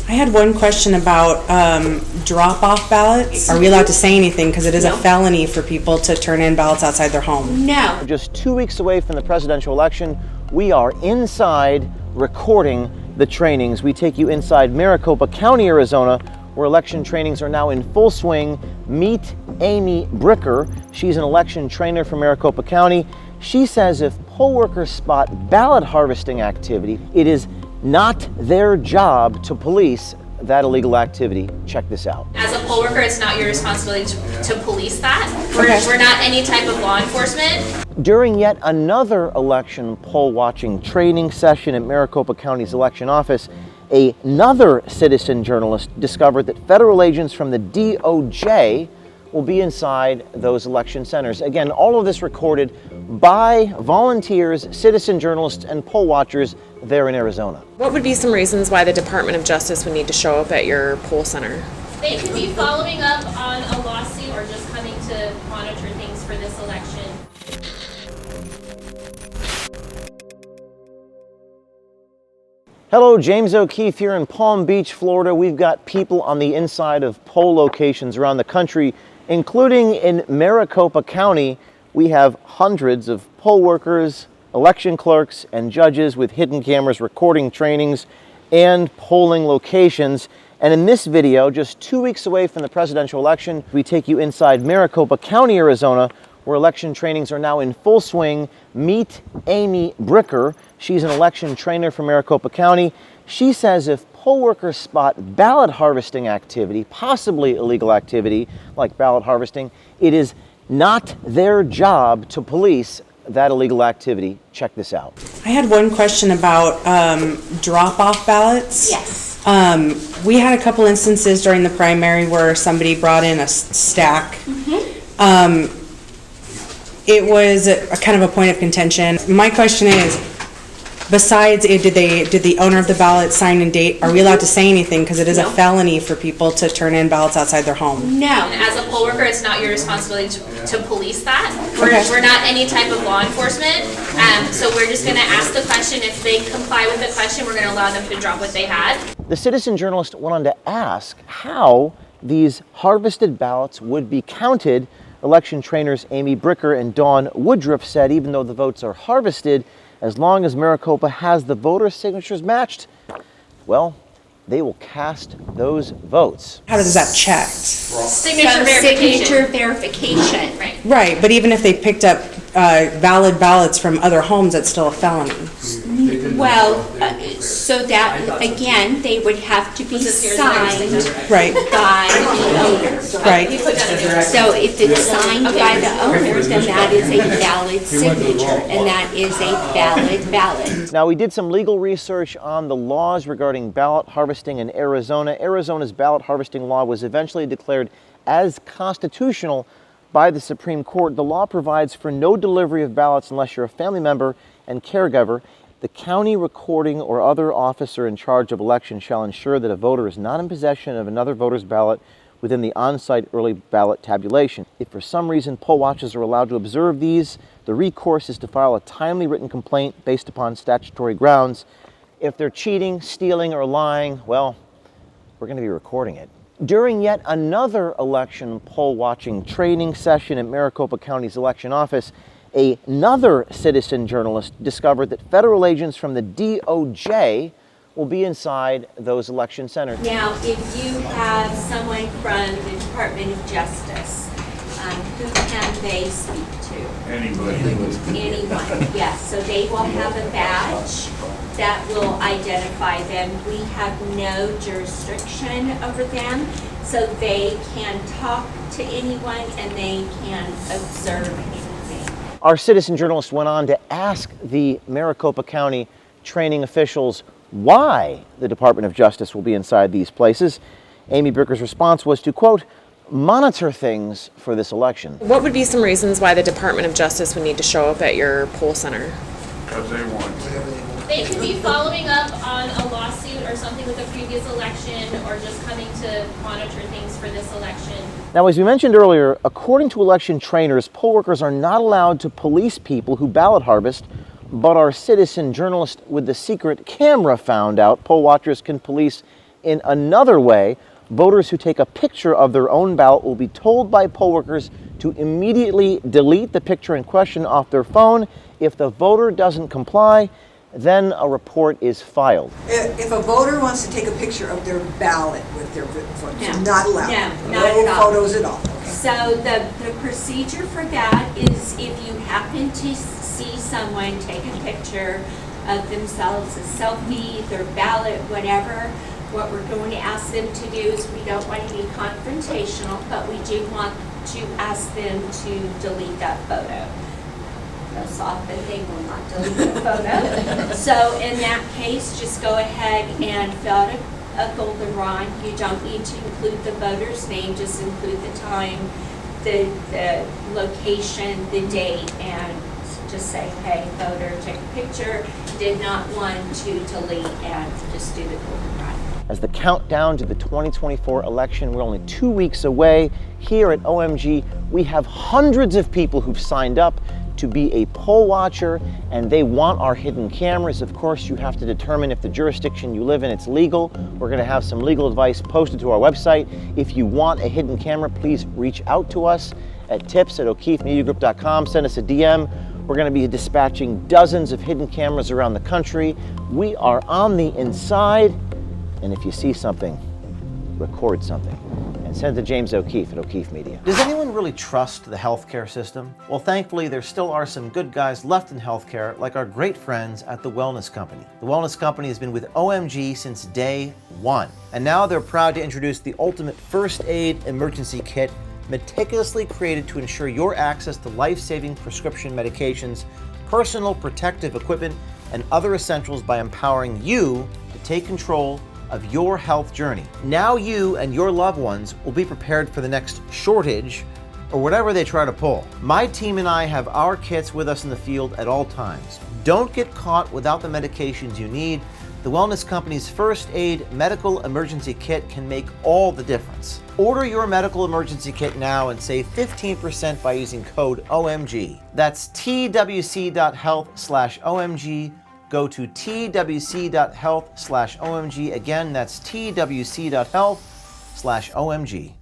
I had one question about drop-off ballots. Are we allowed to say anything because it is a felony for people to turn in ballots outside their home? No. Just 2 weeks away from the presidential election, we are inside recording the trainings. We take you inside Maricopa County, Arizona, where election trainings are now in full swing. Meet Amy Bricker. She's an election trainer from Maricopa County. She says if poll workers spot ballot harvesting activity, it is not their job to police that illegal activity. Check this out. As a poll worker, it's not your responsibility to police that. We're not any type of law enforcement. During yet another election poll watching training session at Maricopa County's election office, another citizen journalist discovered that federal agents from the DOJ will be inside those election centers. Again, all of this recorded by volunteers, citizen journalists, and poll watchers there in Arizona. What would be some reasons why the Department of Justice would need to show up at your poll center? They could be following up on a lawsuit or just coming to monitor things for this election. Hello, James O'Keefe here in Palm Beach, Florida. We've got people on the inside of poll locations around the country, including in Maricopa County. We have hundreds of poll workers, election clerks, and judges with hidden cameras recording trainings and polling locations. And in this video, just 2 weeks away from the presidential election, we take you inside Maricopa County, Arizona, where election trainings are now in full swing. Meet Amy Bricker. She's an election trainer from Maricopa County. She says if poll workers spot ballot harvesting activity, possibly illegal activity like ballot harvesting, it is not their job to police that illegal activity. Check this out. I had one question about drop-off ballots. Yes. We had a couple instances during the primary where somebody brought in a stack. It was a kind of a point of contention. My question is, besides did the owner of the ballot sign and date, are we allowed to say anything because it is a felony for people to turn in ballots outside their home? No. And as a poll worker, it's not your responsibility to police that. We're not any type of law enforcement. So we're just going to ask the question. If they comply with the question, we're going to allow them to drop what they had. The citizen journalist went on to ask how these harvested ballots would be counted. Election trainers Amy Bricker and Dawn Woodruff said even though the votes are harvested, as long as Maricopa has the voter signatures matched, well, they will cast those votes. How does that checked? Signature verification. Right. Right, but even if they picked up valid ballots from other homes, that's still a felony. Well, so that, again, they would have to be signed Right. by the owner. Right. So if it's signed by the owner, then that is a valid signature, and that is a valid ballot. Now, we did some legal research on the laws regarding ballot harvesting in Arizona. Arizona's ballot harvesting law was eventually declared as constitutional by the Supreme Court. The law provides for no delivery of ballots unless you're a family member and caregiver. The county recording or other officer in charge of elections shall ensure that a voter is not in possession of another voter's ballot within the on-site early ballot tabulation. If for some reason poll watchers are allowed to observe these, the recourse is to file a timely written complaint based upon statutory grounds. If they're cheating, stealing, or lying, well, we're going to be recording it. During yet another election poll watching training session at Maricopa County's election office, another citizen journalist discovered that federal agents from the DOJ will be inside those election centers. Now, if you have someone from the Department of Justice, who can they speak to? Anybody. Anyone, yes. So they will have a badge that will identify them. We have no jurisdiction over them, so they can talk to anyone and they can observe anything. Our citizen journalist went on to ask the Maricopa County training officials why the Department of Justice will be inside these places. Amy Bricker's response was to, quote, monitor things for this election. What would be some reasons why the Department of Justice would need to show up at your poll center? Because they want to. They could be following up on a lawsuit or something with a previous election or just coming to monitor things for this election. Now, as we mentioned earlier, according to election trainers, poll workers are not allowed to police people who ballot harvest, but our citizen journalist with the secret camera found out poll watchers can police In another way, voters who take a picture of their own ballot will be told by poll workers to immediately delete the picture in question off their phone. If the voter doesn't comply, then a report is filed. If a voter wants to take a picture of their ballot with their vote, No. it's not allowed. No, not No at all. photos at all. Okay. So the procedure for that is if you happen to see someone take a picture of themselves, a selfie, their ballot, whatever, what we're going to ask them to do is we don't want to be confrontational, but we do want to ask them to delete that photo. Most often they will not delete the photo. So in that case, just go ahead and fill out a goldenrod. You don't need to include the voter's name, just include the time, the location, the date, and just say, hey, voter, take a picture, did not want to delete, and just do the goldenrod. As the countdown to the 2024 election, we're only 2 weeks away. Here at OMG, we have hundreds of people who've signed up to be a poll watcher, and they want our hidden cameras. Of course, you have to determine if the jurisdiction you live in, it's legal. We're gonna have some legal advice posted to our website. If you want a hidden camera, please reach out to us at tips@o'keefemediagroup.com. Send us a DM. We're gonna be dispatching dozens of hidden cameras around the country. We are on the inside, and if you see something, record something and send it to James O'Keefe at O'Keefe Media. Does anyone really trust the healthcare system? Well, thankfully, there still are some good guys left in healthcare, like our great friends at The Wellness Company. The Wellness Company has been with OMG since day one, and now they're proud to introduce the ultimate first aid emergency kit, meticulously created to ensure your access to life-saving prescription medications, personal protective equipment, and other essentials by empowering you to take control of your health journey. Now you and your loved ones will be prepared for the next shortage or whatever they try to pull. My team and I have our kits with us in the field at all times. Don't get caught without the medications you need. The Wellness Company's First Aid Medical Emergency Kit can make all the difference. Order your medical emergency kit now and save 15% by using code OMG. That's twc.health/OMG. Go to twc.health/OMG. Again, that's twc.health/OMG.